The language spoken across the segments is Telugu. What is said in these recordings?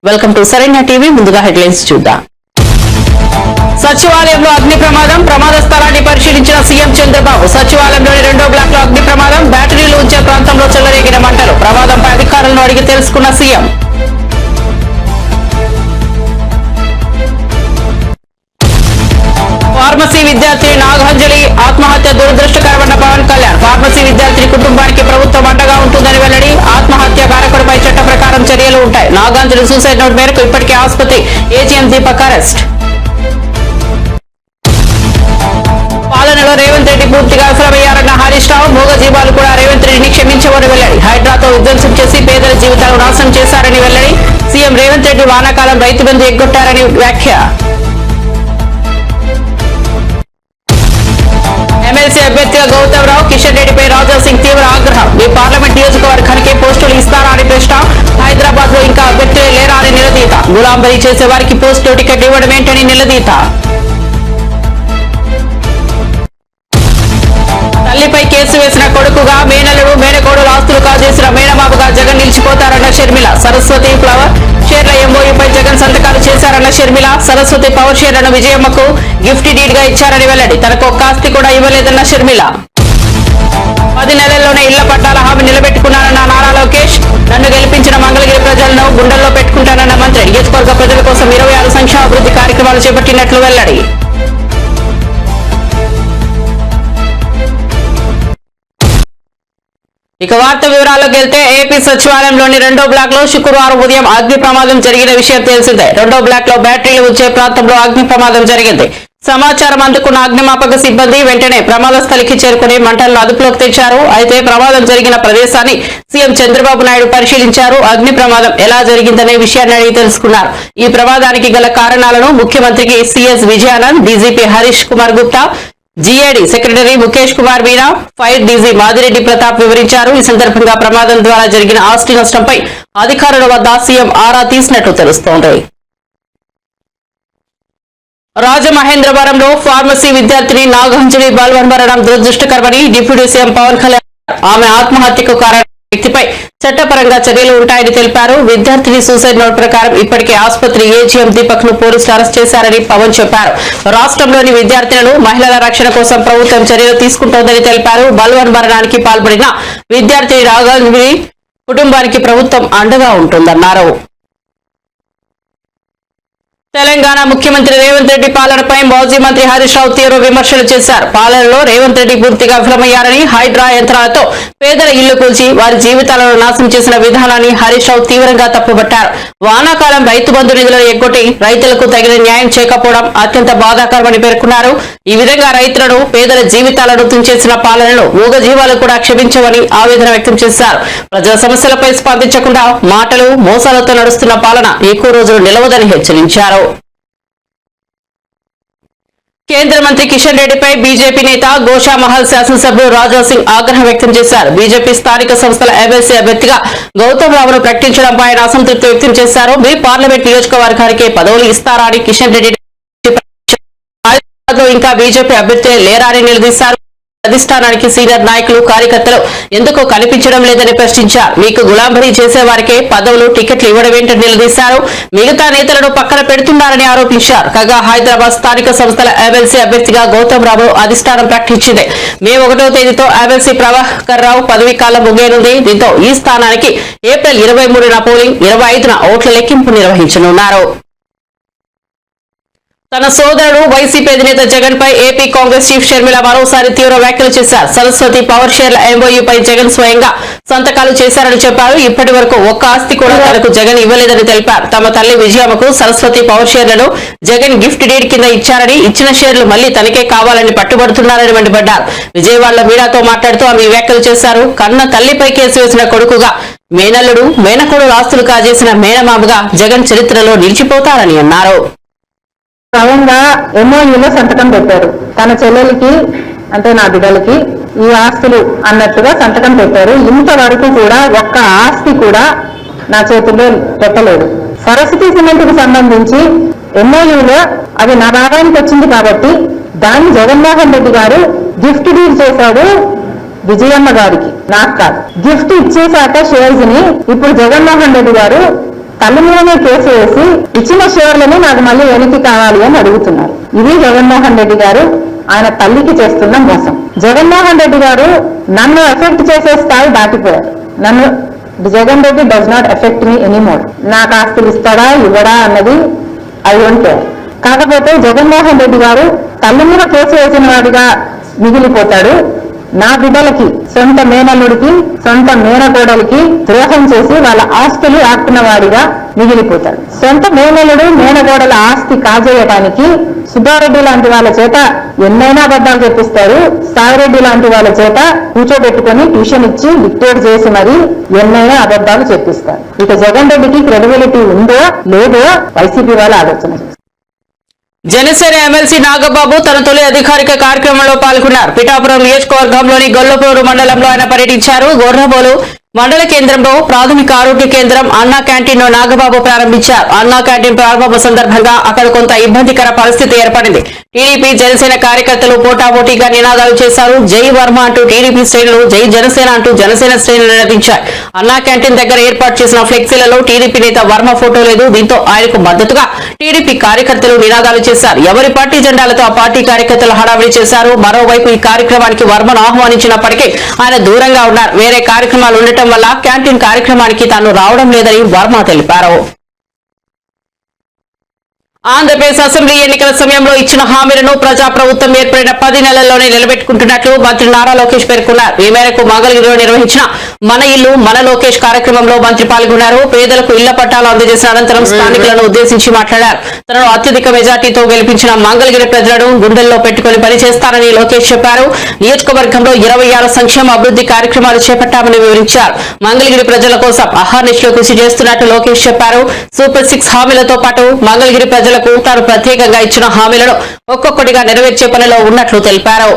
వెల్కమ్ టు సరైన టీవీ. ముందుగా హెడ్లైన్స్ చూద్దాం. సచివాలయంలో అగ్ని ప్రమాద స్థలాన్ని పరిశీలించిన సీఎం చంద్రబాబు. సచివాలయంలోని 2వ బ్లాక్ లో అగ్ని ప్రమాదం. బ్యాటరీలు ఉంచే ప్రాంతంలో చెలరేగిన మంటలు. ప్రమాదంపై అధికారులను అడిగి తెలుసుకున్న సీఎం. ఫార్మసీ విద్యార్థి నాగాంజలి ఆత్మహత్య దురదృష్టకరమన్న పవన్ కళ్యాణ్. ఫార్మసీ విద్యార్థి కుటుంబానికి ప్రభుత్వం అండగా ఉంటుందని వెల్లడి. ఆత్మహత్య కారకుడిపై చట్ట ప్రకారం చర్యలు ఉంటాయి. నాగాంజలి సూసైడ్ నోట్ మేరకు ఇప్పటికే ఆసుపత్రి. AGM Deepak arrest. పాలనలో రేవంత్ రెడ్డి పూర్తిగా విఫలమయ్యారన్న హరీష్ రావు. మూగజీవాలు కూడా రేవంత్ రెడ్డిని క్షమించవని వెల్లడి. హైడ్రాతో విధ్వంసం చేసి పేదల జీవితాలను నాశనం చేశారని వెల్లడి. సీఎం రేవంత్ రెడ్డి వానాకాలం రైతు బంధు ఎగ్గొట్టారని వ్యాఖ్య. ఎమ్మెల్సీ అభ్యర్థిగా గౌతమ్ రావు. కిషన్ రెడ్డిపై రాజాసింగ్ తీవ్ర ఆగ్రహం. మీ పార్లమెంట్ నియోజకవర్గానికి పోస్టులు ఇస్తారా అని ప్రశ్న. హైదరాబాద్ లో ఇంకా అభ్యర్థులే లేరా అని నిలదీత. గులాంబరీ చేసే వారికి పోస్టులు టికెట్ ఇవ్వడం ఏంటని నిలదీత. తల్లిపై కేసు వేసిన కొడుకుగా మేనల్లుడు మేనకోడలు ఆస్తులు కాజేసిన మేనమామగా జగన్ నిలిచిపోతారన్న షర్మిల. సరస్వతి ఫ్లవర్ షేర్ల ఎంఓయూపై జగన్ సంతకాలు చేశారన్న షర్మిల. సరస్వతి పవర్ షేర్లను విజయమ్మకు గిఫ్ట్ డీడ్ గా ఇచ్చారని వెల్లడి. తనకు ఒక్క ఆస్తి కూడా ఇవ్వలేదన్న షర్మిల. 10 నెలల్లోనే ఇళ్ల పట్టాల హామీ నిలబెట్టుకున్నానన్న నారా లోకేష్. నన్ను గెలిపించిన మంగళగిరి ప్రజలను గుండెల్లో పెట్టుకుంటానన్న మంత్రి. నియోజకవర్గ ప్రజల కోసం 26 సంక్షేమాభివృద్ధి కార్యక్రమాలు చేపట్టినట్లు వెల్లడి. ఇక వార్త వివరాల్లోకి వెళ్తే ఏపీ సచివాలయంలోని 2వ బ్లాక్ లో శుక్రవారం ఉదయం అగ్ని ప్రమాదం జరిగిన విషయం తెలిసిందే. 2వ బ్లాక్ లో బ్యాటరీలు ఉంచే ప్రాంతంలో అగ్ని ప్రమాదం జరిగింది. సమాచారం అందుకున్న అగ్నిమాపక సిబ్బంది వెంటనే ప్రమాద స్థలికి చేరుకుని మంటలను అదుపులోకి తెచ్చారు. అయితే ప్రమాదం జరిగిన ప్రదేశాన్ని సీఎం చంద్రబాబు నాయుడు పరిశీలించారు. అగ్ని ప్రమాదం ఎలా జరిగిందనే విషయాన్ని అడిగి తెలుసుకున్నారు. ఈ ప్రమాదానికి గల కారణాలను ముఖ్యమంత్రికి CS Vijayanand, DGP Harish Kumar Gupta, GAD secretary Mukesh Kumar Meena, fire DG Madireddy Pratap వివరించారు. ఈ సందర్భంగా ప్రమాదం ద్వారా జరిగిన ఆస్తి నష్టంపై అధికారుల వద్ద సీఎం ఆరా తీసినట్లు తెలుస్తోంది. రాజమహేంద్రవరంలో ఫార్మసీ విద్యార్థిని నాగాంజలి బలవన్మరణం దురదృష్టకరమని డిప్యూటీ సీఎం పవన్ కళ్యాణ్. ఆమె ఆత్మహత్యకు కారణం వ్యక్తిపై చట్టపరంగా చర్యలు ఉంటాయని తెలిపారు. విద్యార్థిని సూసైడ్ నోట్ ప్రకారం ఇప్పటికే ఆసుపత్రి ఏజీఎం దీపక్ ను పోలీసులు అరెస్ట్ చేశారని పవన్ చెప్పారు. రాష్ట్రంలోని విద్యార్థినులు మహిళల రక్షణ కోసం ప్రభుత్వం చర్యలు తీసుకుంటోందని తెలిపారు. బలవన్మరణానికి పాల్పడిన విద్యార్థిని నాగాంజలి కుటుంబానికి ప్రభుత్వం అండగా ఉంటుందన్నారు. తెలంగాణ ముఖ్యమంత్రి రేవంత్ రెడ్డి పాలనపై మాజీ మంత్రి హరీష్ రావు తీవ్ర విమర్శలు చేశారు. పాలనలో రేవంత్ రెడ్డి పూర్తిగా విఫలమయ్యారని, హైడ్రా యంత్రాలతో పేదల ఇళ్లు కూల్చి వారి జీవితాలను నాశనం చేసిన విధానాన్ని హరీష్ రావు తీవ్రంగా తప్పుపట్టారు. వానాకాలం రైతు బంధు నిధులను ఎగ్గొట్టి రైతులకు తగిన న్యాయం చేయకపోవడం అత్యంత బాధాకరమని పేర్కొన్నారు. ఈ విధంగా రైతులను, పేదల జీవితాలను తుంచేసిన పాలనలో మూగజీవాలు కూడా క్షమించవని ఆవేదన వ్యక్తం చేశారు. ప్రజల సమస్యలపై స్పందించకుండా మాటలు, మోసాలతో నడుస్తున్న పాలన ఎక్కువ రోజులు నిలవదని హెచ్చరించారు. కేంద్ర మంత్రి కిషన్ రెడ్డిపై బీజేపీ నేత గోషామహల్ శాసనసభ్యుడు రాజాసింగ్ ఆగ్రహం వ్యక్తం చేశారు. బీజేపీ స్థానిక సంస్థల ఎమ్మెల్సీ అభ్యర్థిగా గౌతమ్ రావును ప్రకటించడంపై ఆయన అసంతృప్తి వ్యక్తం చేశారు. మీ పార్లమెంట్ నియోజకవర్గానికి పదవులు ఇస్తారా అని కిషన్ రెడ్డి ఇంకా బీజేపీ అభ్యర్థులే లేరా అని నిలదీశారు. అధిష్టానానికి సీనియర్ నాయకులు, కార్యకర్తలు ఎందుకు కనిపించడం లేదని ప్రశ్నించారు. మీకు గులాంబరీ చేసే వారికే పదవులు, టికెట్లు ఇవ్వడమేంటని నిలదీశారు. మిగతా నేతలను పక్కన పెడుతున్నారని ఆరోపించారు. కాగా హైదరాబాద్ స్థానిక సంస్థల ఎమ్మెల్సీ అభ్యర్థిగా గౌతమ్ రావు అధిష్టానం ప్రకటించింది. మే 1వ తేదీతో ఎమ్మెల్సీ ప్రభాకర్ రావు పదవీ కాలం ముగియనుంది. దీంతో ఈ స్థానానికి ఏప్రిల్ 23న పోలింగ్, 25న ఓట్ల లెక్కింపు నిర్వహించనున్నారు. తన సోదరుడు వైసీపీ అధినేత జగన్ పై ఏపీ కాంగ్రెస్ చీఫ్ షర్మిల మరోసారి తీవ్ర వ్యాఖ్యలు చేశారు. సరస్వతి పవర్ షేర్ల ఎంఓయూపై జగన్ స్వయంగా సంతకాలు చేశారని చెప్పారు. ఇప్పటి వరకు ఒక్క ఆస్తి కూడా తనకు జగన్ ఇవ్వలేదని తెలిపారు. తమ తల్లి విజయమ్మకు సరస్వతి పవర్ షేర్లను జగన్ గిఫ్ట్ డీడ్ కింద ఇచ్చారని, ఇచ్చిన షేర్లు మళ్లీ తనకే కావాలని పట్టుబడుతున్నారని మండిపడ్డారు. విజయవాడలో మీడియాతో మాట్లాడుతూ ఆమె వ్యాఖ్యలు చేశారు. కన్న తల్లిపై కేసు వేసిన కొడుకుగా, మేనల్లుడు మేనకోడలు ఆస్తులు కాజేసిన మేనమామగా జగన్ చరిత్రలో నిలిచిపోతారని అన్నారు. క్రమంగా ఎంఓయూలో సంతకం పెట్టారు. తన చెల్లెలకి అంటే నా బిడ్డలకి ఈ ఆస్తులు అన్నట్టుగా సంతకం పెట్టారు. ఇంతవరకు కూడా ఒక్క ఆస్తి కూడా నా చేతుల్లో పెట్టలేదు. సరస్వతి సిమెంట్ కు సంబంధించి ఎంఓయూలో అది నా భాగానికి వచ్చింది కాబట్టి దాన్ని జగన్మోహన్ రెడ్డి గారు గిఫ్ట్ డీల్ చేశాడు విజయమ్మ గారికి, నాకు కాదు. గిఫ్ట్ ఇచ్చేశాక షేర్స్ ని ఇప్పుడు జగన్మోహన్ రెడ్డి గారు తల్లి మీదనే కేసు వేసి ఇచ్చిన షేర్లని నాకు మళ్ళీ వెనక్కి కావాలి అని అడుగుతున్నారు. ఇది జగన్మోహన్ రెడ్డి గారు ఆయన తల్లికి చేస్తున్న మోసం. జగన్మోహన్ రెడ్డి గారు నన్ను ఎఫెక్ట్ చేసే స్థాయి దాటిపోయారు. నన్ను Jagan Reddy does not effect me anymore. నాకు ఆస్తులు ఇస్తాడా ఇవ్వడా అన్నది ఐ డోంట్ కేర్. కాకపోతే జగన్మోహన్ రెడ్డి గారు తల్లి మీద కేసు వేసిన వాడిగా మిగిలిపోతాడు. నా బిడ్డలకి, సొంత మేనల్లుడికి, సొంత మేనకోడలికి ద్రోహం చేసి వాళ్ళ ఆస్తులు ఆక్కున్న వాడిగా మిగిలిపోతాడు. సొంత మేనల్లుడు మేనకోడల ఆస్తి కాజేయడానికి సుబ్బారెడ్డి లాంటి వాళ్ళ చేత ఎన్నైనా అబద్ధాలు చెప్పిస్తారు. సాయిరెడ్డి లాంటి వాళ్ళ చేత కూర్చోబెట్టుకుని ట్యూషన్ ఇచ్చి డిక్టేట్ చేసి మరి ఎన్నైనా అబద్ధాలు చెప్పిస్తారు. ఇక జగన్ రెడ్డికి క్రెడిబిలిటీ ఉందో లేదో వైసీపీ వాళ్ళు ఆలోచన. జనసేన ఎమ్మెల్సీ నాగబాబు తన తొలి అధికారిక కార్యక్రమంలో పాల్గొన్నారు. పిఠాపురం నియోజకవర్గంలోని గొల్లపూరు మండలంలో ఆయన పర్యటించారు. గొర్రబోలు మండల కేంద్రంలో ప్రాథమిక ఆరోగ్య కేంద్రం అన్నా క్యాంటీన్ ను నాగబాబు ప్రారంభించారు. అన్నా క్యాంటీన్ ప్రారంభం సందర్భంగా అక్కడ కొంత ఇబ్బందికర పరిస్థితి ఏర్పడింది. టీడీపీ జనసేన కార్యకర్తలు పోటాపోటీగా నినాదాలు చేశారు. జై వర్మ అంటూ టీడీపీ శ్రేణులు, జై జనసేన అంటూ జనసేన శ్రేణులు నినదించారు. అన్నా క్యాంటీన్ దగ్గర ఏర్పాటు చేసిన ఫ్లెక్సీలలో టీడీపీ నేత వర్మ ఫోటో లేదు. దీంతో ఆయనకు మద్దతుగా టీడీపీ కార్యకర్తలు నినాదాలు చేశారు. ఎవరి పార్టీ జెండాలతో ఆ పార్టీ కార్యకర్తలు హడావిడి చేశారు. మరోవైపు ఈ కార్యక్రమానికి వర్మను ఆహ్వానించినప్పటికీ ఆయన దూరంగా ఉన్నారు. వేరే కార్యక్రమాలు ఉండటం వల్ల క్యాంటీన్ కార్యక్రమానికి తాను రావడం లేదని వర్మ తెలిపారు. ఆంధ్రప్రదేశ్ అసెంబ్లీ ఎన్నికల సమయంలో ఇచ్చిన హామీలను ప్రజాప్రభుత్వం ఏర్పడిన 10 నెలల్లోనే నిలబెట్టుకుంటున్నట్లు మంత్రి నారా లోకేష్ పేర్కొన్నారు. ఈ మేరకు మంగళగిరిలో నిర్వహించిన మన ఇల్లు మన లోకేష్ కార్యక్రమంలో మంత్రి పాల్గొన్నారు. పేదలకు ఇళ్ల పట్టాలు అందజేసిన అనంతరం స్థానికులను ఉద్దేశించి మాట్లాడారు. తనను అత్యధిక మెజార్టీతో గెలిపించిన మంగళగిరి ప్రజలను గుండెల్లో పెట్టుకుని పనిచేస్తారని లోకేష్ చెప్పారు. నియోజకవర్గంలో 26 సంక్షేమ అభివృద్ధి కార్యక్రమాలు చేపట్టామని వివరించారు. మంగళగిరి ప్రజల కోసం అహర్నిశలు కృషి చేస్తున్నట్టు లోకేష్ చెప్పారు. సూపర్ 6 హామీలతో పాటు మంగళగిరి ప్రజలకు తాను ప్రత్యేకంగా ఇచ్చిన హామీలను ఒక్కొక్కటిగా నెరవేర్చే పనిలో ఉన్నట్లు తెలిపారు.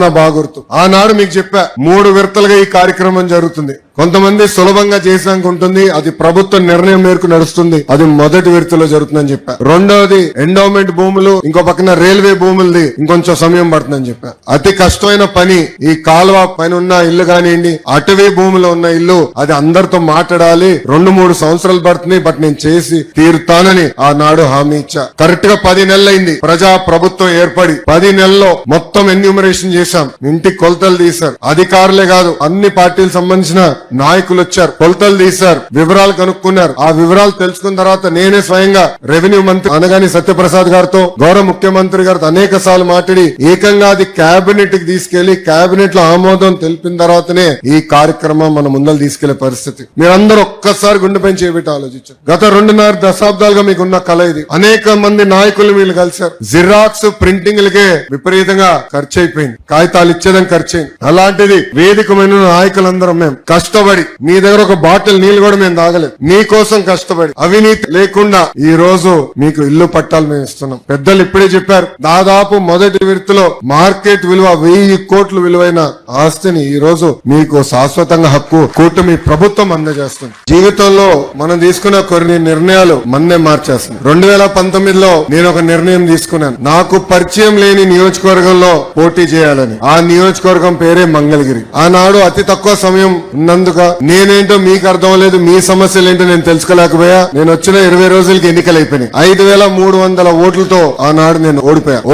నా బాగా గుర్తు, ఆనాడు మీకు చెప్పా 3 విడతలుగా ఈ కార్యక్రమం జరుగుతుంది. కొంతమంది సులభంగా చేసాక ఉంటుంది, అది ప్రభుత్వ నిర్ణయం మేరకు నడుస్తుంది. అది మొదటి విడతలో జరుగుతుందని చెప్పా. రెండవది ఎండోమెంట్ భూములు, ఇంకో పక్కన రైల్వే భూములది ఇంకొంచెం సమయం పడుతుందని చెప్పా. అతి కష్టమైన పని ఈ కాలువ పైన ఉన్న ఇల్లు కానివ్వండి, అటవీ భూములో ఉన్న ఇల్లు, అది అందరితో మాట్లాడాలి. 2-3 సంవత్సరాలు పడుతుంది, బట్ నేను చేసి తీరుతానని ఆనాడు హామీ ఇచ్చా. కరెక్ట్ గా 10 నెలలైంది ప్రజా ప్రభుత్వం ఏర్పడి. 10 నెలల్లో మొత్తం ఎన్యూమరేషన్ చేశాం. ఇంటికి కొలతలు తీశారు. అధికారులే కాదు, అన్ని పార్టీలకు సంబంధించిన నాయకులు వచ్చారు, కొలతలు తీశారు, వివరాలు కనుక్కున్నారు. ఆ వివరాలు తెలుసుకున్న తర్వాత నేనే స్వయంగా రెవెన్యూ మంత్రి అనగాని సత్యప్రసాద్ గారితో, గౌరవ ముఖ్యమంత్రి గారితో అనేక సార్లు మాట్లాడి ఏకంగా అది కేబినెట్ కి తీసుకెళ్లి కేబినెట్ లో ఆమోదం తెలిపిన తర్వాతనే ఈ కార్యక్రమం మన ముందర తీసుకెళ్లే పరిస్థితి. మీరందరూ ఒక్కసారి గుండెపై చేపెట్టి ఆలోచించారు. గత 2.5 దశాబ్దాలుగా మీకున్న కళ ఇది. అనేక మంది నాయకులు వీళ్ళు కలిశారు. జిరాక్స్ ప్రింటింగ్లకే విపరీతంగా ఖర్చు అయిపోయింది, కాగితాలు ఇచ్చేదానికి ఖర్చు అయింది. అలాంటిది వేదికమైన నాయకులందరం మేము కష్టపడి, మీ దగ్గర ఒక బాటిల్ నీళ్లు కూడా మేము తాగలేదు, మీకోసం కష్టపడి అవినీతి లేకుండా ఈ రోజు మీకు ఇల్లు పట్టాలు మేము ఇస్తున్నాం. పెద్దలు ఇప్పుడే చెప్పారు, దాదాపు మొదటి విడతలో మార్కెట్ విలువ 1000 కోట్లు విలువైన ఆస్తిని ఈ రోజు మీకు శాశ్వతంగా హక్కు కూటమి ప్రభుత్వం అందజేస్తుంది. జీవితంలో మనం తీసుకున్న కొన్ని నిర్ణయాలు మన్నే మార్చేస్తుంది. 2019లో నేను ఒక నిర్ణయం తీసుకున్నాను. నాకు పరిచయం లేని నియోజకవర్గంలో పోటీ చేయాలని. ఆ నియోజకవర్గం పేరే మంగళగిరి. ఆనాడు అతి తక్కువ సమయం ఉన్నందుక నేనేంటో మీకు అర్థం లేదు, మీ సమస్యలు ఏంటో నేను తెలుసుకోలేకపోయా. నేను వచ్చిన 20 రోజులకి ఎన్నికలు అయిపోయినాయి. 5300 ఓట్లతో ఆనాడు నేను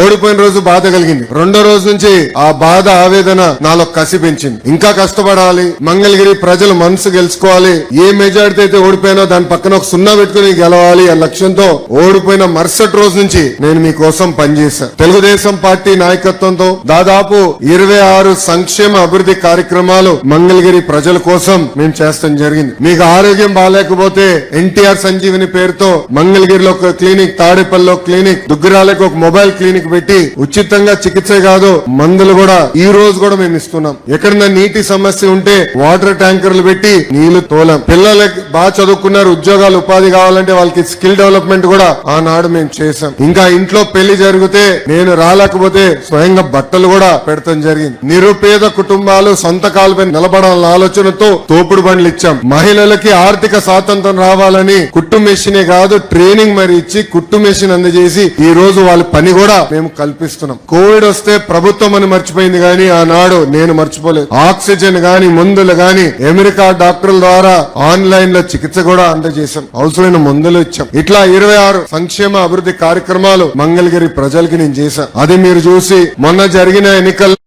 ఓడిపోయిన రోజు బాధ కలిగింది. రెండో రోజు నుంచి ఆ బాధ ఆవేదన నాలో కసి పెంచింది. ఇంకా కష్టపడాలి, మంగళగిరి ప్రజలు మనసు గెలుచుకోవాలి. ఏ మెజార్టీ అయితే ఓడిపోయినో దాని పక్కన ఒక 0 పెట్టుకుని గెలవాలి ఆ లక్ష్యంతో ఓడిపోయిన మరుసటి రోజు నుంచి నేను మీకోసం పనిచేశాను. తెలుగుదేశం పార్టీ నాయకత్వంతో దాదాపు 26 సంక్షేమ అభివృద్ధి కార్యక్రమాలు మంగళగిరి ప్రజల కోసం మేము చేస్తాం జరిగింది. మీకు ఆరోగ్యం బాగాలేకపోతే ఎన్టీఆర్ సంజీవిని పేరుతో మంగళగిరిలో ఒక క్లినిక్, తాడేపల్లిలో క్లినిక్, దుగ్గిరాలకు ఒక మొబైల్ క్లినిక్ పెట్టి ఉచితంగా చికిత్స కాదు మందులు కూడా ఈ రోజు కూడా మేము ఇస్తున్నాం. ఎక్కడన్నా నీటి సమస్య ఉంటే వాటర్ ట్యాంకర్లు పెట్టి నీళ్లు తోలాం. పిల్లలకి బాగా చదువుకున్నారు, ఉద్యోగాలు ఉపాధి కావాలంటే వాళ్ళకి స్కిల్ డెవలప్మెంట్ కూడా ఆనాడు మేము చేశాం. ఇంకా ఇంట్లో పెళ్లి జరిగితే నేను రాలేకపోతే స్వయంగా బట్టలు కూడా పెడతాం జరిగింది. నిరుపేద కుటుంబాలు సొంత కాలుపై నిలబడాలన్న ఆలోచనతో తోపుడు బండ్లు ఇచ్చాం. మహిళలకి ఆర్థిక స్వాతంత్రం రావాలని కుట్టు మెషినే కాదు ట్రైనింగ్ మరి ఇచ్చి కుట్టు మెషిన్ అందజేసి ఈ రోజు వాళ్ళ పని కూడా మేము కల్పిస్తున్నాం. కోవిడ్ వస్తే ప్రభుత్వం అని మర్చిపోయింది కానీ ఆనాడు నేను మర్చిపోలేదు. ఆక్సిజన్ గాని మందులు గాని అమెరికా డాక్టర్ల ద్వారా ఆన్లైన్ లో చికిత్స కూడా అందజేశాం. అవసరమైన మందులు ఇచ్చాం. ఇట్లా 26 సంక్షేమ అభివృద్ధి కార్యక్రమాలు మంగళగిరి ప్రజలకి నేను చేశాను. అది మీరు చూసి మొన్న జరిగిన ఎన్నికల్లో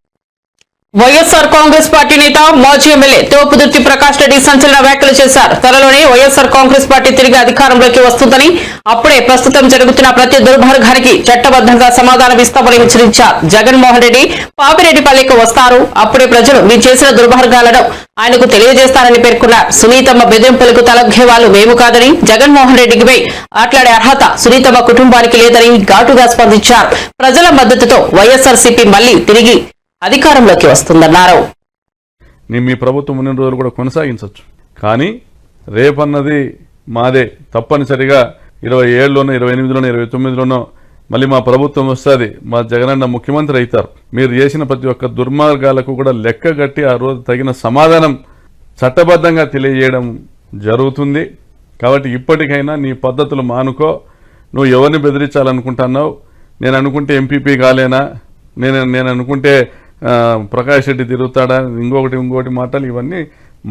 వైఎస్ఆర్ కాంగ్రెస్ పార్టీ నేత మాజీ ఎమ్మెల్యే తోపుదుర్తి ప్రకాష్ రెడ్డి సంచలన వ్యాఖ్యలు చేశారు. త్వరలోనే వైఎస్ఆర్ కాంగ్రెస్ పార్టీ తిరిగి అధికారంలోకి వస్తుందని, అప్పుడే ప్రస్తుతం జరుగుతున్న ప్రతి దుర్మార్గానికి చట్టబద్ధంగా సమాధానం ఇస్తామని హెచ్చరించారు. జగన్మోహన్ రెడ్డి పాపిరెడ్డిపల్లికి వస్తారు, అప్పుడే ప్రజలు మీరు చేసిన దుర్మార్గాలను ఆయనకు తెలియజేస్తారని పేర్కొన్నారు. సునీతమ్మ బెదిరింపులకు తలగ్గే వాళ్ళు మేము కాదని, జగన్మోహన్ రెడ్డికి ఆట్లాడే అర్హత సునీతమ్మ కుటుంబానికి లేదని ఘాటుగా స్పందించారు. ప్రజల మద్దతుతో వైఎస్ఆర్సీపీ మళ్లీ తిరిగి అధికారంలోకి వస్తుందన్నారు. మీ ప్రభుత్వం ఉన్న రోజులు కూడా కొనసాగించవచ్చు, కానీ రేపన్నది మాదే. తప్పనిసరిగా 27లోనో 28లోనో 29లోనో మళ్ళీ మా ప్రభుత్వం వస్తుంది, మా జగనన్న ముఖ్యమంత్రి అవుతారు. మీరు చేసిన ప్రతి ఒక్క దుర్మార్గాలకు కూడా లెక్కగట్టి ఆ రోజు తగిన సమాధానం చట్టబద్ధంగా తెలియజేయడం జరుగుతుంది. కాబట్టి ఇప్పటికైనా నీ పద్ధతులు మానుకో. నువ్వు ఎవరిని బెదిరించాలనుకుంటున్నావు? నేను అనుకుంటే ఎంపీపీ కాలేనా, నేను అనుకుంటే ప్రకాష్ రెడ్డి తిరుగుతాడా, ఇంకొకటి మాటలు ఇవన్నీ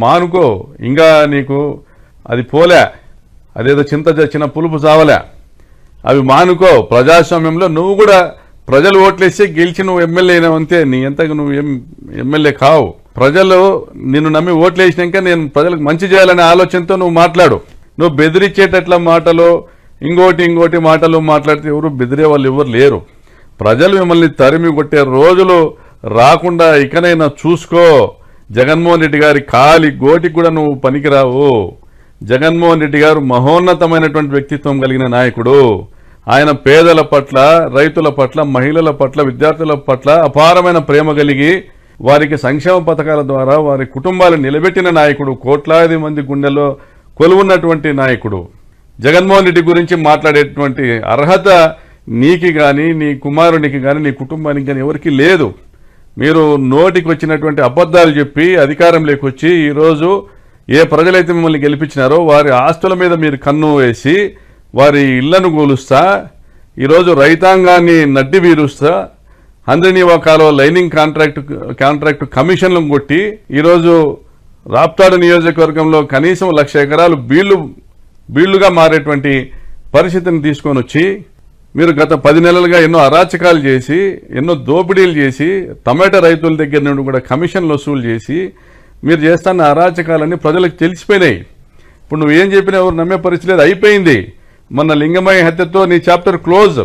మానుకో. ఇంకా నీకు అది పోలే, అదేదో చిన్న పులుపు చావలే, అవి మానుకో. ప్రజాస్వామ్యంలో నువ్వు కూడా ప్రజలు ఓట్లేసి గెలిచి నువ్వు ఎమ్మెల్యే అయినావంతే, నీ ఎంతకు నువ్వు ఎమ్మెల్యే కావు. ప్రజలు నిన్ను నమ్మి ఓట్లేసినాక నేను ప్రజలకు మంచి చేయాలనే ఆలోచనతో నువ్వు మాట్లాడు. నువ్వు బెదిరించేటట్ల మాటలు ఇంకోటి మాటలు మాట్లాడితే ఎవరు బెదిరే వాళ్ళు ఎవరు లేరు. ప్రజలు మిమ్మల్ని తరిమి కొట్టే రోజులు రాకుండా ఇకనైనా చూసుకో. జగన్మోహన్ రెడ్డి గారి కాలి గోటికి కూడా నువ్వు పనికిరావు. జగన్మోహన్ రెడ్డి గారు మహోన్నతమైనటువంటి వ్యక్తిత్వం కలిగిన నాయకుడు. ఆయన పేదల పట్ల, రైతుల పట్ల, మహిళల పట్ల, విద్యార్థుల పట్ల అపారమైన ప్రేమ కలిగి వారికి సంక్షేమ పథకాల ద్వారా వారి కుటుంబాలు నిలబెట్టిన నాయకుడు. కోట్లాది మంది గుండెల్లో కొలువున్నటువంటి నాయకుడు. జగన్మోహన్ రెడ్డి గురించి మాట్లాడేటువంటి అర్హత నీకి గాని, నీ కుమారునికి గాని, నీ కుటుంబానికి గాని ఎవరికి లేదు. మీరు నోటికి వచ్చినటువంటి అబద్ధాలు చెప్పి అధికారంలోకి వచ్చి ఈరోజు ఏ ప్రజలైతే మిమ్మల్ని గెలిపించినారో వారి ఆస్తుల మీద మీరు కన్ను వేసి వారి ఇళ్లను కూలుస్తా, ఈరోజు రైతాంగాన్ని నడ్డి వీరుస్తా, హంద్రినీవా కాలువ లైనింగ్ కాంట్రాక్టు కమిషన్లను కొట్టి ఈరోజు రాప్తాడు నియోజకవర్గంలో కనీసం 1,00,000 ఎకరాలు బీళ్లుగా మారేటువంటి పరిస్థితిని తీసుకొని వచ్చి మీరు గత 10 నెలలుగా ఎన్నో అరాచకాలు చేసి, ఎన్నో దోపిడీలు చేసి, టమాటా రైతుల దగ్గర నుండి కూడా కమిషన్లు వసూలు చేసి మీరు చేస్తున్న అరాచకాలన్నీ ప్రజలకు తెలిసిపోయినాయి. ఇప్పుడు నువ్వేం చెప్పినా ఎవరు నమ్మే పరిస్థితి లేదు, అయిపోయింది. మొన్న లింగమయ్య హత్యతో నీ చాప్టర్ క్లోజ్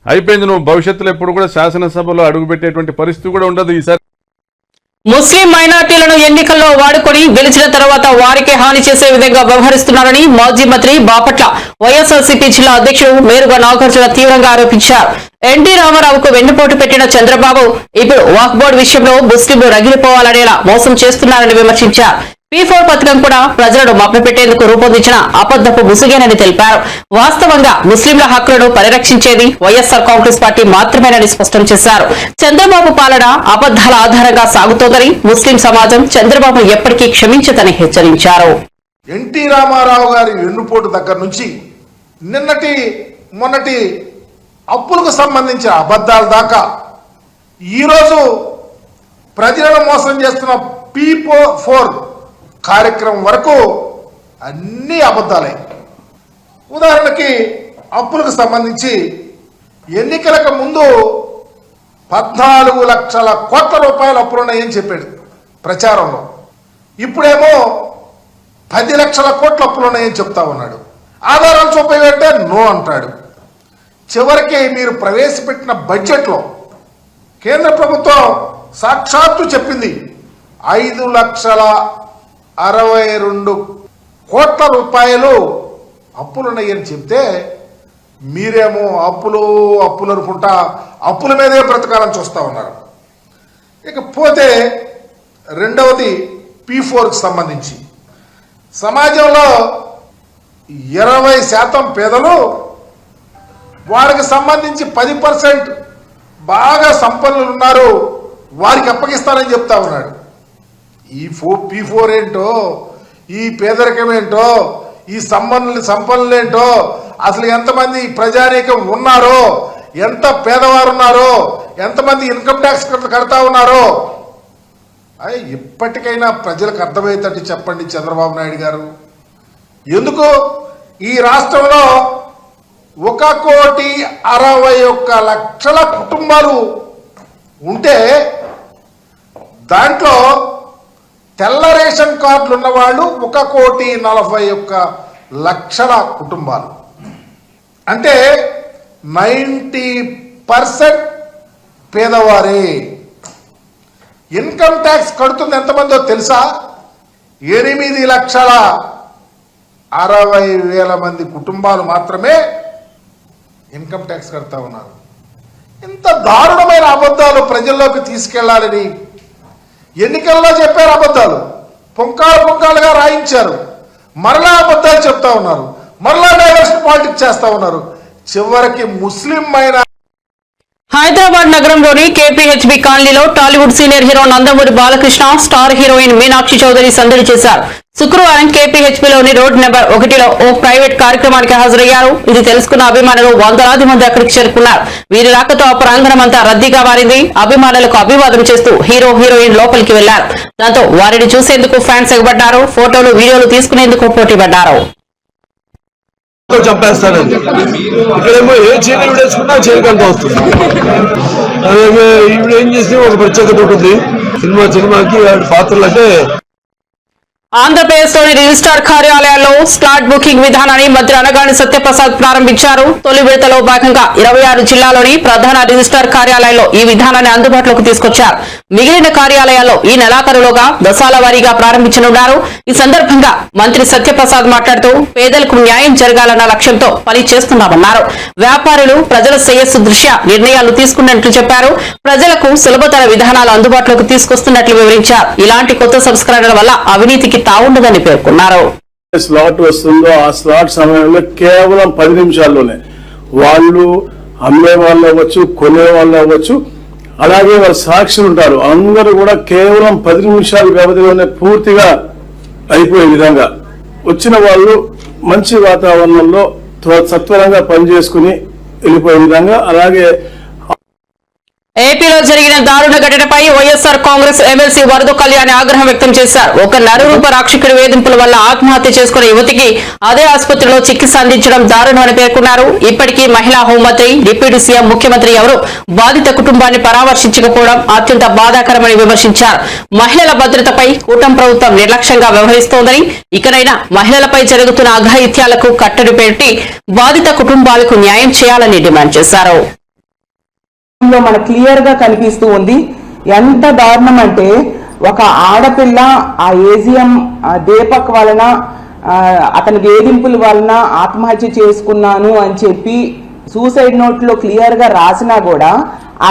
అయిపోయింది. నువ్వు భవిష్యత్తులో ఎప్పుడు కూడా శాసనసభలో అడుగుపెట్టేటువంటి పరిస్థితి కూడా ఉండదు. ఈసారి ముస్లిం మైనార్టీలను ఎన్నికల్లో వాడుకొని గెలిచిన తర్వాత వారికి హాని చేసే విధంగా వ్యవహరిస్తున్నారని మాజీ మంత్రి బాపట్ల వైఎస్ఆర్సీపీ జిల్లా అధ్యక్షుడు మేరుగా నాగార్జున తీవ్రంగా ఆరోపించారు. ఎన్టీ రామారావుకు వెన్నుపోటు పెట్టిన చంద్రబాబు ఇప్పుడు వక్ఫ్ బోర్డు విషయంలో ముస్లింలు రగిలిపోవాలనేలా మోసం చేస్తున్నారని విమర్శించారు. P4 పథకం కూడా ప్రజలను మభ్యపెట్టేందుకు రూపొందించిన అబద్ధపు ముసుగేనని తెలిపారు. వాస్తవంగా ముస్లింల హక్కులను పరిరక్షించేది వైఎస్ఆర్ కాంగ్రెస్ పార్టీ మాత్రమేనని స్పష్టం చేశారు. చంద్రబాబు పాలన అబద్దాల ఆధారంగా సాగుతోందని, ముస్లిం సమాజం చంద్రబాబు ఎప్పటికీ క్షమించదని హెచ్చరించారు. ఎన్టీ రామారావు గారి వెన్నుపోటు దగ్గర నుంచి మొన్నటి అప్పులకు సంబంధించిన అబద్ధాల దాకా ఈరోజు ప్రజలను మోసం చేస్తున్న P4 కార్యక్రమం వరకు అన్ని అబద్ధాలే. ఉదాహరణకి అప్పులకు సంబంధించి ఎన్నికలకు ముందు 14 లక్షల కోట్ల రూపాయల అప్పులున్నాయని చెప్పాడు ప్రచారంలో. ఇప్పుడేమో 10 లక్షల కోట్ల అప్పులున్నాయని చెప్తా ఉన్నాడు. ఆధారాలు చూపేవంటే నో అంటాడు. చివరికి మీరు ప్రవేశపెట్టిన బడ్జెట్లో కేంద్ర ప్రభుత్వం సాక్షాత్తు చెప్పింది 5,62 కోట్ల రూపాయలు అప్పులున్నాయని చెప్తే మీరేమో అప్పులు అనుకుంటా అప్పుల మీదే బ్రతకాలని చూస్తూ ఉన్నారు. ఇకపోతే రెండవది P4కి సంబంధించి సమాజంలో 20% పేదలు, వారికి సంబంధించి 10% బాగా సంపన్నులు ఉన్నారు, వారికి అప్పగిస్తానని చెప్తా ఉన్నాడు. ఈ P4 ఏంటో, ఈ పేదరికం ఏంటో, ఈ సంపన్నులు ఏంటో, అసలు ఎంతమంది ప్రజానీకం ఉన్నారో, ఎంత పేదవారు ఉన్నారో, ఎంతమంది ఇన్కమ్ ట్యాక్స్ కడతా ఉన్నారో ఇప్పటికైనా ప్రజలకు అర్థమయ్యేటట్టు చెప్పండి చంద్రబాబు నాయుడు గారు. ఎందుకు ఈ రాష్ట్రంలో 1,61,00,000 కుటుంబాలు ఉంటే దాంట్లో తెల్ల రేషన్ కార్డులు ఉన్నవాళ్ళు 1,41,00,000 కుటుంబాలు. అంటే 90% పేదవారే. ఇన్కమ్ ట్యాక్స్ కడుతుంది ఎంతమందో తెలుసా? 8,60,000 మంది కుటుంబాలు మాత్రమే ఇన్కమ్ ట్యాక్స్ కడతా ఉన్నారు. ఇంత దారుణమైన అబద్ధాలు ప్రజల్లోకి తీసుకెళ్లాలని ఎన్నికల్లో చెప్పారు. అబద్ధాలు పుంకాలుగా రాయించారు. మరలా అబద్ధాలు చెప్తా ఉన్నారు. మరలా డైవర్షన్ పాలిటిక్స్ చేస్తా ఉన్నారు. చివరికి ముస్లిం మైనారిటీ హైదరాబాద్ నగరంలోని కేపీహెచ్బీ కాలనీలో Tollywood senior hero Nandamuri Balakrishna, star heroine Meenakshi Chaudhary సందడి చేశారు. శుక్రవారం కేపీహెచ్బీలోని రోడ్ నెంబర్ 1లో ఓ ప్రైవేట్ కార్యక్రమానికి హాజరయ్యారు. ఇది తెలుసుకున్న అభిమానులు వందలాది మంది అక్కడికి చేరుకున్నారు. వీరి రాకతో ఆ ప్రాంగణం అంతా రద్దీగా మారింది. అభిమానులకు అభివాదం చేస్తూ హీరో హీరోయిన్ లోపలికి వెళ్లారు. దాంతో వారిని చూసేందుకు ఫ్యాన్స్ ఎగబడ్డారు. ఫోటోలు వీడియోలు తీసుకునేందుకు పోటీ పడ్డారు. చంపేస్తానండి. ఇక్కడేమో ఏ చీర విడేసుకున్నా చీరకంత వస్తుంది. అదే ఈవిడ ఏం చేస్తే ఒక ప్రత్యేకత ఉంటుంది. సినిమాకి పాత్రలు అంటే ఆంధ్రప్రదేశ్లోని రిజిస్ట్రార్ కార్యాలయాల్లో స్లాట్ బుకింగ్ విధానాన్ని మంత్రి అనగాని సత్యప్రసాద్ ప్రారంభించారు. తొలి విడతలో భాగంగా 26 జిల్లాలోని ప్రధాన రిజిస్ట్రార్ కార్యాలయాల్లో ఈ విధానాన్ని అందుబాటులోకి తీసుకొచ్చారు. మిగిలిన కార్యాలయాల్లో ఈ నెలాఖరులోగా దశాల వారీగా ప్రారంభించనున్నారు. ఈ సందర్భంగా మంత్రి సత్యప్రసాద్ మాట్లాడుతూ పేదలకు న్యాయం జరగాలన్న లక్ష్యంతో పని చేస్తున్నామన్నారు. వ్యాపారులు ప్రజల శ్రేయస్సు దృష్ట్యా నిర్ణయాలు తీసుకున్నట్లు చెప్పారు. ప్రజలకు సులభతర విధానాలు అందుబాటులోకి తీసుకొస్తున్నట్లు వివరించారు. ఇలాంటి కొత్త సంస్కరణల వల్ల అవినీతికి తావుండదని పేర్కొన్నారు. స్లాట్ వస్తుందో ఆ స్లాట్ సమయంలో కేవలం 10 నిమిషాల్లోనే వాళ్ళు అమ్మే వాళ్ళు అవ్వచ్చు, కొనే వాళ్ళు అవ్వచ్చు, అలాగే వాళ్ళ సాక్షులు ఉంటారు, అందరూ కూడా కేవలం 10 నిమిషాల వ్యవధిలోనే పూర్తిగా అయిపోయే విధంగా వచ్చిన వాళ్ళు మంచి వాతావరణంలో సత్వరంగా పనిచేసుకుని వెళ్ళిపోయే విధంగా. అలాగే ఏపీలో జరిగిన దారుణ ఘటనపై వైఎస్ఆర్ కాంగ్రెస్ ఎమ్మెల్సీ వరదు కళ్యాణ్ ఆగ్రహం వ్యక్తం చేశారు. ఒక నరరూప రాక్షకుడి వేధింపుల వల్ల ఆత్మహత్య చేసుకున్న యువతికి అదే ఆసుపత్రిలో చికిత్స అందించడం దారుణమని పేర్కొన్నారు. ఇప్పటికీ మహిళా హోంమంత్రి, డిప్యూటీ సీఎం, ముఖ్యమంత్రి ఎవరు బాధిత కుటుంబాన్ని పరామర్శించకపోవడం అత్యంత బాధాకరమని విమర్శించారు. మహిళల భద్రతపై కూటమి ప్రభుత్వం నిర్లక్ష్యంగా వ్యవహరిస్తోందని, ఇకనైనా మహిళలపై జరుగుతున్న అఘాయిత్యాలకు కట్టడి పెట్టి బాధిత కుటుంబాలకు న్యాయం చేయాలని డిమాండ్ చేశారు. మన క్లియర్ గా కనిపిస్తూ ఉంది. ఎంత దారుణం అంటే ఒక ఆడపిల్ల ఆ ఏజిఎం దీపక్ వలన అతని వేధింపుల వలన ఆత్మహత్య చేసుకున్నాను అని చెప్పి సూసైడ్ నోట్ లో క్లియర్ గా రాసినా కూడా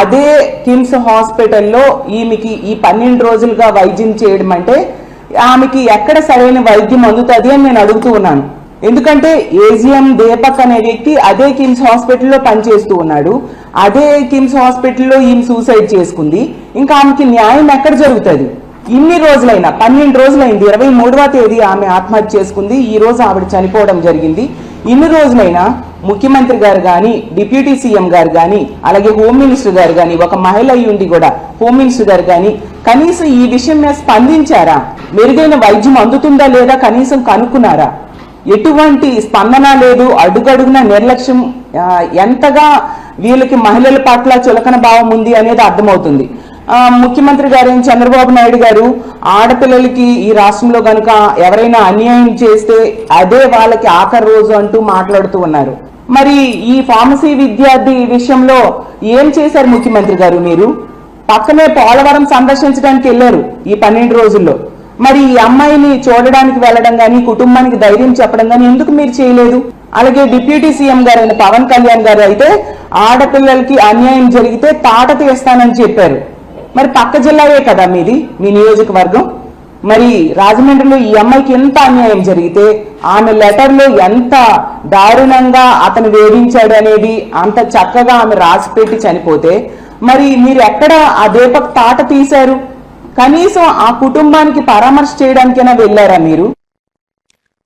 అదే కిమ్స్ హాస్పిటల్లో ఈమెకి ఈ 12 రోజులుగా వైద్యం చేయడం అంటే ఆమెకి ఎక్కడ సరైన వైద్యం అందుతుంది అని నేను అడుగుతూ ఉన్నాను. ఎందుకంటే ఏజిఎం దీపక్ అనే వ్యక్తి అదే కిమ్స్ హాస్పిటల్లో పనిచేస్తూ ఉన్నాడు. అదే కిమ్స్ హాస్పిటల్లో ఈమె సూసైడ్ చేసుకుంది. ఇంకా ఆమెకి న్యాయం ఎక్కడ జరుగుతుంది? ఇన్ని రోజులైనా 12 రోజులైంది. 23వ తేదీ ఆమె ఆత్మహత్య చేసుకుంది. ఈ రోజు ఆవిడ చనిపోవడం జరిగింది. ఇన్ని రోజులైనా ముఖ్యమంత్రి గారు కానీ, డిప్యూటీ సీఎం గారు కానీ, అలాగే హోమ్ మినిస్టర్ గారు కానీ, ఒక మహిళ అయ్యుండి కూడా హోమ్ మినిస్టర్ గారు కానీ కనీసం ఈ విషయం మీద స్పందించారా? మెరుగైన వైద్యం అందుతుందా లేదా కనీసం కనుక్కున్నారా? ఎటువంటి స్పందన లేదు. అడుగడుగున నిర్లక్ష్యం. ఎంతగా వీళ్ళకి మహిళల పట్ల చులకన భావం ఉంది అనేది అర్థమవుతుంది. ముఖ్యమంత్రి గారు చంద్రబాబు నాయుడు గారు ఆడపిల్లలకి ఈ రాష్ట్రంలో కనుక ఎవరైనా అన్యాయం చేస్తే అదే వాళ్ళకి ఆఖరి రోజు అంటూ మాట్లాడుతూ ఉన్నారు. మరి ఈ ఫార్మసీ విద్యార్థి విషయంలో ఏం చేశారు ముఖ్యమంత్రి గారు? మీరు పక్కనే పోలవరం సందర్శించడానికి వెళ్ళారు ఈ 12 రోజుల్లో. మరి ఈ అమ్మాయిని చూడడానికి వెళ్ళడం కానీ, కుటుంబానికి ధైర్యం చెప్పడం కానీ ఎందుకు మీరు చేయలేదు? అలాగే డిప్యూటీ సీఎం గారు అయిన పవన్ కళ్యాణ్ గారు అయితే ఆడపిల్లలకి అన్యాయం జరిగితే తాట తీస్తానని చెప్పారు. మరి పక్క జిల్లాయే కదా మీది, మీ నియోజకవర్గం. మరి రాజమండ్రిలో ఈ అమ్మాయికి ఎంత అన్యాయం జరిగితే ఆమె లెటర్లో ఎంత దారుణంగా అతను వేధించాడు అనేది అంత చక్కగా ఆమె రాసిపెట్టి చనిపోతే మరి మీరు ఎక్కడ ఆ దీపక్ తాట తీశారు? కనీసం ఆ కుటుంబానికి పరామర్శ చేయడానికైనా వెళ్ళారా మీరు?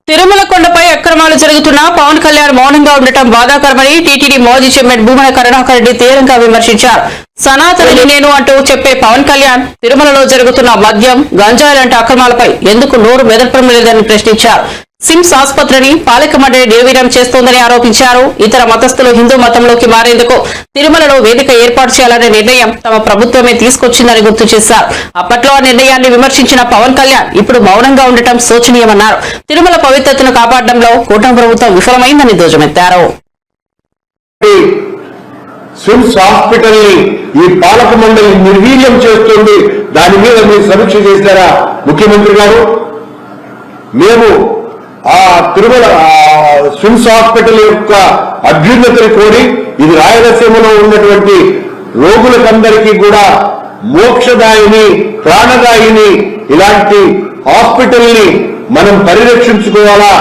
తిరుమల కొండపై అక్రమాలు జరుగుతున్నా పవన్ కళ్యాణ్ మౌనంగా ఉండటం బాధాకరమని టీటీడీ మాజీ చైర్మన్ భూమన కరుణాకర్ రెడ్డి తీవ్రంగా విమర్శించారు. సనాతనిని నేను అంటూ చెప్పే పవన్ కళ్యాణ్ తిరుమలలో జరుగుతున్న మద్యం, గంజాయి లాంటి అక్రమాలపై ఎందుకు నోరు మెదపడం లేదని ప్రశ్నించారు. సిమ్స్ ఆసుపత్రిని పాలక మండలి నిర్వీర్యం చేస్తోందని ఆరోపించారు. ఇతర మతస్థులు హిందూ మతంలోకి మారేందుకు తిరుమలలో వేదిక ఏర్పాటు చేయాలనే నిర్ణయం తమ ప్రభుత్వమే తీసుకొచ్చిందని గుర్తు చేశారు. అప్పట్లో ఆ నిర్ణయాన్ని విమర్శించిన పవన్ కళ్యాణ్ ఇప్పుడు మౌనంగా ఉండటం శోచనీయమన్నారు. తిరుమల పవిత్రతను కాపాడడంలో కూటమి ప్రభుత్వం విఫలమైందని ధ్వజమెత్తారు. స్విమ్స్ హాస్పిటల్ ని ఈ పాలక మండలి నిర్వీర్యం చేస్తుంది. దాని మీద మీరు సమీక్ష చేశారా ముఖ్యమంత్రి గారు? మేము ఆ తిరుమల స్విమ్స్ హాస్పిటల్ యొక్క అభ్యున్నతిని కోరి ఇది రాయలసీమలో ఉన్నటువంటి రోగులకందరికీ కూడా మోక్షదాయిని, ప్రాణదాయిని ఇలాంటి హాస్పిటల్ ని మనం పరిరక్షించుకోవాలా,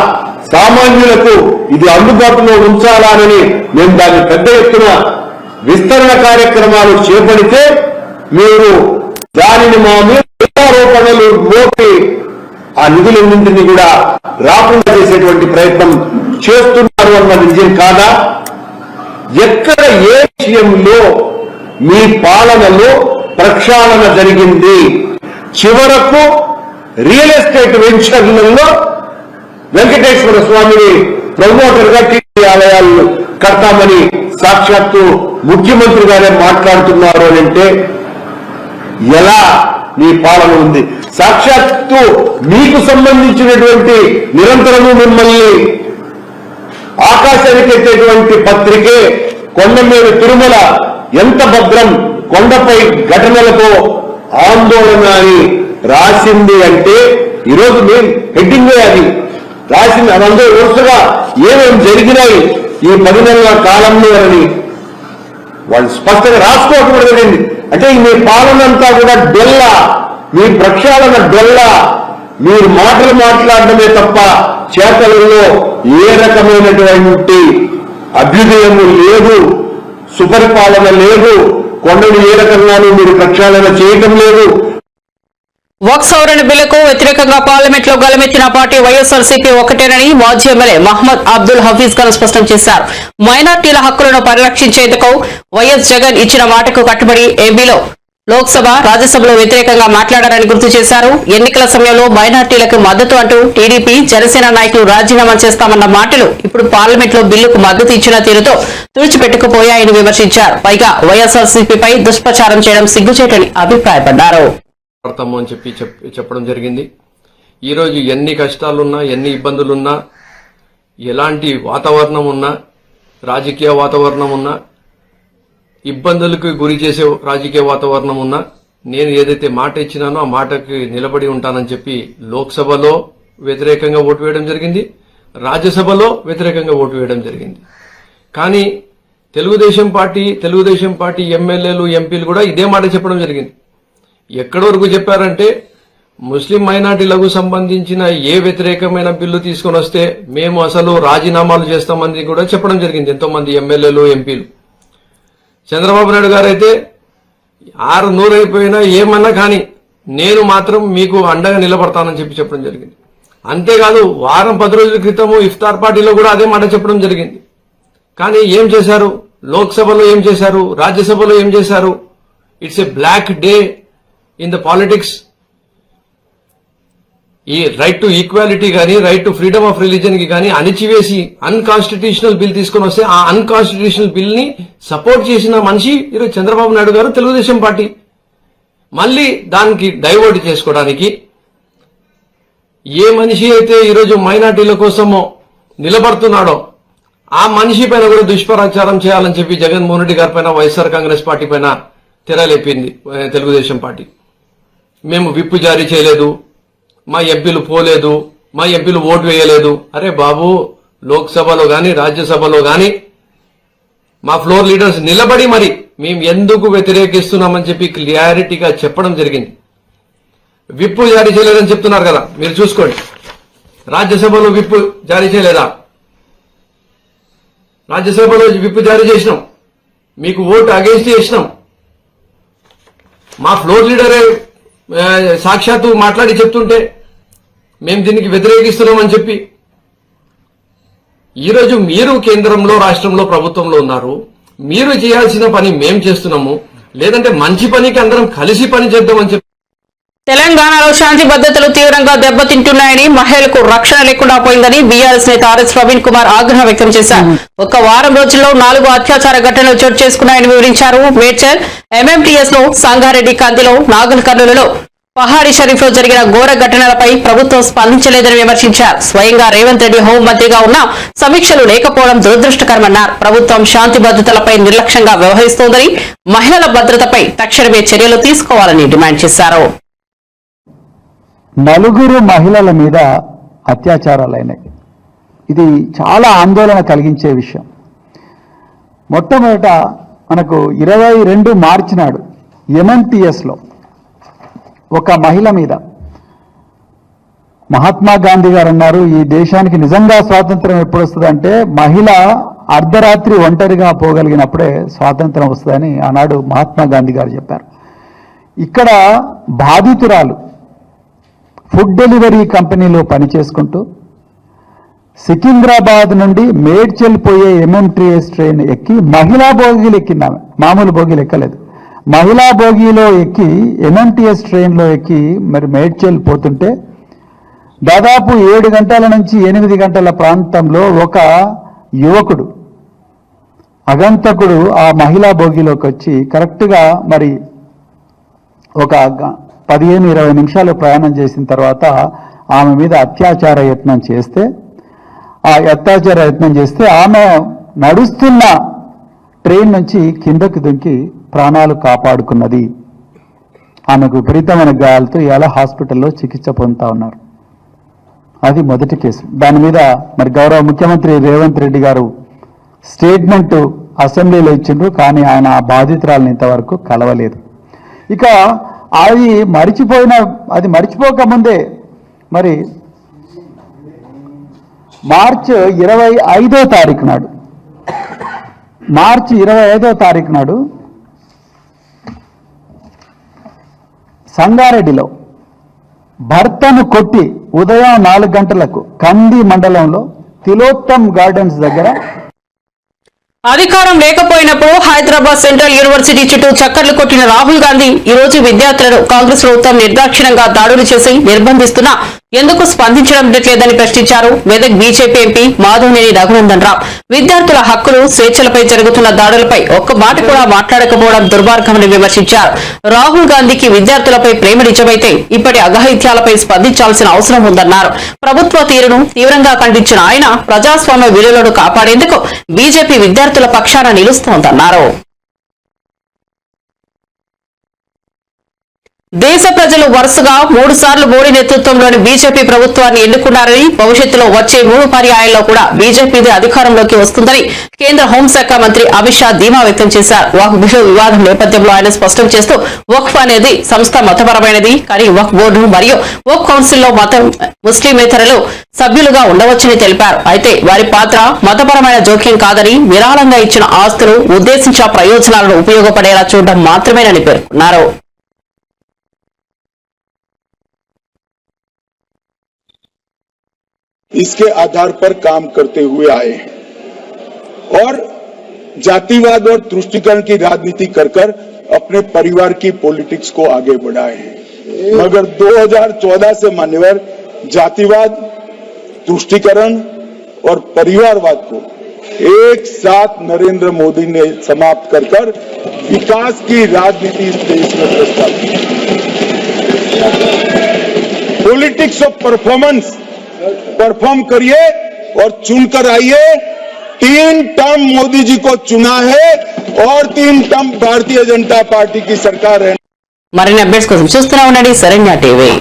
సామాన్యులకు ఇది అందుబాటులో ఉంచాలని మేము దాన్ని పెద్ద ఎత్తున విస్తరణ కార్యక్రమాలు చేపడితే మీరు దానిని మా మీద ఆరోపణలు మోపి ఆ నిధులన్నింటినీ కూడా రాకుండా చేసేటువంటి ప్రయత్నం చేస్తున్నారు అన్న నిజం కాదా? ఎక్కడ ఏ విషయంలో మీ పాలనలో ప్రక్షాళన జరిగింది? చివరకు రియల్ ఎస్టేట్ వెంచర్లలో వెంకటేశ్వర స్వామిని ప్రమోటర్ గా టీటీడీ ఆలయాలను కడతామని సాక్షాత్తు ముఖ్యమంత్రి గారే మాట్లాడుతున్నారు అని అంటే ఎలా మీ పాలన ఉంది? సాక్షాత్తు మీకు సంబంధించినటువంటి నిరంతరము మిమ్మల్ని ఆకాశానికి ఎత్తేటువంటి పత్రికే కొండ మీద తిరుమల ఎంత భద్రం, కొండపై ఘటనలతో ఆందోళన అని రాసింది అంటే ఈరోజు మేము హెడ్డింగ్ అది రాసింది. అదంతా వరుసగా ఏమేమి జరిగినాయి ఈ 10 నెలల కాలంలో అని వాళ్ళు స్పష్టంగా రాసుకోవటం కూడా జరిగింది. అంటే మీ పాలన అంతా కూడా డొల్ల, మీ ప్రక్షాళన డొల్ల, మీరు మాటలు మాట్లాడటమే తప్ప చేతలలో ఏ రకమైనటువంటి అభ్యుదయము లేదు, సుపరిపాలన లేదు, కొండను ఏ రకంగానూ మీరు ప్రక్షాళన చేయటం లేదు. వక్ఫ్ సవరణ బిల్లుకు వ్యతిరేకంగా పార్లమెంట్ లో గలమెత్తిన పార్టీ వైఎస్ఆర్సీపీ ఒకటేనని మాజీ ఎమ్మెల్యే మహ్మద్ అబ్దుల్ హఫీజ్ ఖాన్ స్పష్టం చేశారు. మైనార్టీల హక్కులను పరిరక్షించేందుకు వైఎస్ జగన్ ఇచ్చిన మాటకు కట్టుబడి ఏపీలో లోక్సభ, రాజ్యసభలో వ్యతిరేకంగా మాట్లాడారని గుర్తు చేశారు. ఎన్నికల సమయంలో మైనార్టీలకు మద్దతు అంటూ టీడీపీ, జనసేన నాయకులు రాజీనామా చేస్తామన్న మాటలు ఇప్పుడు పార్లమెంట్ లో బిల్లుకు మద్దతు ఇచ్చిన తీరుతో తుడిచిపెట్టుకుపోయాయని విమర్శించారు. పైగా వైఎస్ఆర్సీపీపై దుష్ప్రచారం చేయడం సిగ్గుచేటని అభిప్రాయపడ్డారు. అని చెప్పడం జరిగింది. ఈరోజు ఎన్ని కష్టాలున్నా, ఎన్ని ఇబ్బందులున్నా, ఎలాంటి వాతావరణం ఉన్నా, రాజకీయ వాతావరణం ఉన్నా, ఇబ్బందులకు గురి చేసే రాజకీయ వాతావరణం ఉన్నా, నేను ఏదైతే మాట ఇచ్చినానో ఆ మాటకి నిలబడి ఉంటానని చెప్పి లోక్సభలో వ్యతిరేకంగా ఓటు వేయడం జరిగింది, రాజ్యసభలో వ్యతిరేకంగా ఓటు వేయడం జరిగింది. కానీ తెలుగుదేశం పార్టీ ఎమ్మెల్యేలు, ఎంపీలు కూడా ఇదే మాట చెప్పడం జరిగింది. ఎక్కడి వరకు చెప్పారంటే ముస్లిం మైనార్టీలకు సంబంధించిన ఏ వ్యతిరేకమైన బిల్లు తీసుకొని వస్తే మేము అసలు రాజీనామాలు చేస్తామని కూడా చెప్పడం జరిగింది ఎంతో మంది ఎమ్మెల్యేలు, ఎంపీలు. చంద్రబాబు నాయుడు గారు అయితే 6 అయిపోయినా ఏమన్నా కానీ నేను మాత్రం మీకు అండగా నిలబడతానని చెప్పడం జరిగింది. అంతేకాదు వారం 10 రోజుల క్రితము ఇఫ్తార్ పార్టీలో కూడా అదే మాట చెప్పడం జరిగింది. కానీ ఏం చేశారు? లోక్సభలో ఏం చేశారు? రాజ్యసభలో ఏం చేశారు? It's a black day in the politics. ఈ రైట్ టు ఈక్వాలిటీ కానీ, right to freedom of religion కి కానీ అణిచివేసి అన్కాన్స్టిట్యూషనల్ బిల్ తీసుకొని వస్తే ఆ అన్కాన్స్టిట్యూషనల్ బిల్ ని సపోర్ట్ చేసిన మనిషి ఈరోజు చంద్రబాబు నాయుడు గారు, తెలుగుదేశం పార్టీ. మళ్ళీ దానికి డైవర్ట్ చేసుకోవడానికి ఏ మనిషి అయితే ఈరోజు మైనార్టీల కోసమో నిలబడుతున్నాడో ఆ మనిషి పైన కూడా దుష్ప్రచారం చేయాలని చెప్పి జగన్మోహన్ రెడ్డి గారి పైన, వైఎస్ఆర్ కాంగ్రెస్ పార్టీ పైన తెరలేపింది తెలుగుదేశం పార్టీ. మేము విప్పు జారీ చేయలేదు, మా ఎంపీలు పోలేదు, మా ఎంపీలు ఓటు వేయలేదు. అరే బాబు, లోక్సభలో గాని రాజ్యసభలో గాని మా ఫ్లోర్ లీడర్స్ నిలబడి మరి మేము ఎందుకు వ్యతిరేకిస్తున్నామని చెప్పి క్లియారిటీగా చెప్పడం జరిగింది. విప్పు జారీ చేయలేదని చెప్తున్నారు కదా, మీరు చూసుకోండి. రాజ్యసభలో విప్పు జారీ చేయలేదా? రాజ్యసభలో విప్పు జారీ చేసినాం, మీకు ఓటు అగేన్స్ట్ చేసినాం. మా ఫ్లోర్ లీడరే సాక్షాత్తు మాట్లాడి చెప్తుంటే మేము దీనికి వ్యతిరేకిస్తున్నామని చెప్పి, ఈరోజు మీరు కేంద్రంలో రాష్ట్రంలో ప్రభుత్వంలో ఉన్నారు, మీరు చేయాల్సిన పని మేం చేస్తున్నాము, లేదంటే మంచి పనికి అందరం కలిసి పని చేద్దామని చెప్పి. తెలంగాణలో శాంతి భద్రతలు తీవ్రంగా దెబ్బతింటున్నాయని, మహిళలకు రక్షణ లేకుండా పోయిందని బీఆర్ఎస్ నేత ఆర్ఎస్ ప్రవీణ్ కుమార్ ఆగ్రహం వ్యక్తం చేశారు. ఒక్క వారం రోజుల్లో 4 అత్యాచార ఘటనలు చోటు చేసుకున్నాయని వివరించారు. మేడ్చల్ ఎంఎంటీఎస్ లో, సంగారెడ్డి కందిలో, నాగల్ కర్నూలులో, పహాడి షరీఫ్ లో జరిగిన ఘోర ఘటనలపై ప్రభుత్వం స్పందించలేదని విమర్శించారు. స్వయంగా రేవంత్ రెడ్డి హోంమంత్రిగా ఉన్న సమీక్షలు లేకపోవడం దురదృష్టకరమన్నారు. ప్రభుత్వం శాంతి భద్రతలపై నిర్లక్ష్యంగా వ్యవహరిస్తోందని, మహిళల భద్రతపై తక్షణమే చర్యలు తీసుకోవాలని డిమాండ్ చేశారు. 4 మహిళల మీద అత్యాచారాలైనాయి. ఇది చాలా ఆందోళన కలిగించే విషయం. మొట్టమొదట మనకు 22 మార్చి నాడు ఎంఎంటీఎస్లో ఒక మహిళ మీద మహాత్మా గాంధీ గారు అన్నారు, ఈ దేశానికి నిజంగా స్వాతంత్రం ఎప్పుడు వస్తుందంటే మహిళ అర్ధరాత్రి ఒంటరిగా పోగలిగినప్పుడే స్వాతంత్రం వస్తుందని ఆనాడు మహాత్మా గాంధీ గారు చెప్పారు. ఇక్కడ బాధితురాలు ఫుడ్ డెలివరీ కంపెనీలో పనిచేసుకుంటూ సికింద్రాబాద్ నుండి మేడ్చల్ పోయే ఎంఎంటీఎస్ ట్రైన్ ఎక్కి మహిళా బోగీలు ఎక్కిందామె, మామూలు బోగీలు ఎక్కలేదు. మహిళా బోగీలో ఎక్కి ఎంఎంటీఎస్ ట్రైన్లో ఎక్కి మరి మేడ్చల్ పోతుంటే దాదాపు 7 గంటల నుంచి 8 గంటల ప్రాంతంలో ఒక యువకుడు అగంతకుడు ఆ మహిళా బోగీలోకి వచ్చి కరెక్ట్గా మరి ఒక 15-20 నిమిషాలు ప్రయాణం చేసిన తర్వాత ఆమె మీద అత్యాచార యత్నం చేస్తే ఆమె నడుస్తున్న ట్రైన్ నుంచి కిందకి దుంకి ప్రాణాలు కాపాడుకున్నది. ఆమెకు విపరీతమైన గాయాలతో ఇవాళ హాస్పిటల్లో చికిత్స పొందుతా ఉన్నారు. అది మొదటి కేసు. దాని మీద మరి గౌరవ ముఖ్యమంత్రి రేవంత్ రెడ్డి గారు స్టేట్మెంట్ అసెంబ్లీలో ఇచ్చిండ్రు, కానీ ఆయన ఆ బాధితురాలను ఇంతవరకు కలవలేదు. ఇక అది మరిచిపోకముందే మరి మార్చి 25వ తారీఖు నాడు సంగారెడ్డిలో భర్తను కొట్టి ఉదయం 4 గంటలకు కంది మండలంలో తిలోత్తమ్ గార్డెన్స్ దగ్గర అధికారం లేకపోయినప్పుడు హైదరాబాద్ సెంట్రల్ యూనివర్సిటీ చుట్టూ చక్కర్లు కొట్టిన రాహుల్ గాంధీ ఈ రోజు విద్యార్థులను కాంగ్రెస్ ప్రభుత్వం నిర్దాక్షిణ్యంగా దాడులు చేసి నిర్బంధిస్తున్నా ఎందుకు స్పందించడం లేదని ప్రశ్నించారు. మెదక్ బీజేపీ ఎంపీ మాధవనేని రఘునందన్ రావు విద్యార్థుల హక్కులు, స్వేచ్ఛలపై జరుగుతున్న దాడులపై ఒక్క మాట కూడా మాట్లాడకపోవడం దుర్మార్గమని విమర్శించారు. రాహుల్ గాంధీకి విద్యార్థులపై ప్రేమ నిజమైతే ఇప్పటి అఘాయిత్యాలపై స్పందించాల్సిన అవసరం ఉందన్నారు. ప్రభుత్వ తీరును తీవ్రంగా ఖండించిన ఆయన ప్రజాస్వామ్య విలువలను కాపాడేందుకు బీజేపీ విద్యార్థుల పక్షాన నిలుస్తోందన్నారు. దేశ ప్రజలు వరుసగా 3 సార్లు మోడీ నేతృత్వంలోని బీజేపీ ప్రభుత్వాన్ని ఎన్నుకున్నారని, భవిష్యత్తులో వచ్చే 3 పర్యాయాల్లో కూడా బీజేపీదే అధికారంలోకి వస్తుందని కేంద్ర హోంశాఖ మంత్రి అమిత్ షా ధీమా వ్యక్తం చేశారు. వక్ఫ్ బిల్లు వివాదం నేపథ్యంలో ఆయన స్పష్టం చేస్తూ వక్ఫ్ అనేది సంస్థ మతపరమైనది, కానీ వక్ఫ్ బోర్డు మరియు వక్ఫ్ కౌన్సిల్లో ముస్లిమేతరులు సభ్యులుగా ఉండవచ్చని తెలిపారు. అయితే వారి పాత్ర మతపరమైన జోక్యం కాదని, విరాళంగా ఇచ్చిన ఆస్తులు ఉద్దేశించిన ప్రయోజనాలను ఉపయోగపడేలా చూడడం మాత్రమేనని పేర్కొన్నారు. इसके आधार पर काम करते हुए आए हैं और जातिवाद और तुष्टीकरण की राजनीति कर अपने परिवार की पॉलिटिक्स को आगे बढ़ाए हैं। मगर 2014 से मान्यवर जातिवाद, तुष्टीकरण और परिवारवाद को एक साथ नरेंद्र मोदी ने समाप्त कर विकास की राजनीति इस देश में प्रस्तावित। पॉलिटिक्स ऑफ परफॉर्म करिए और चुनकर आइए। 3 टर्म मोदी जी को चुना है और 3 टर्म भारतीय जनता पार्टी की सरकार है. మరిన్ని అప్డేట్స్ కోసం చూస్తూనే ఉండండి శరణ్య టీవీ.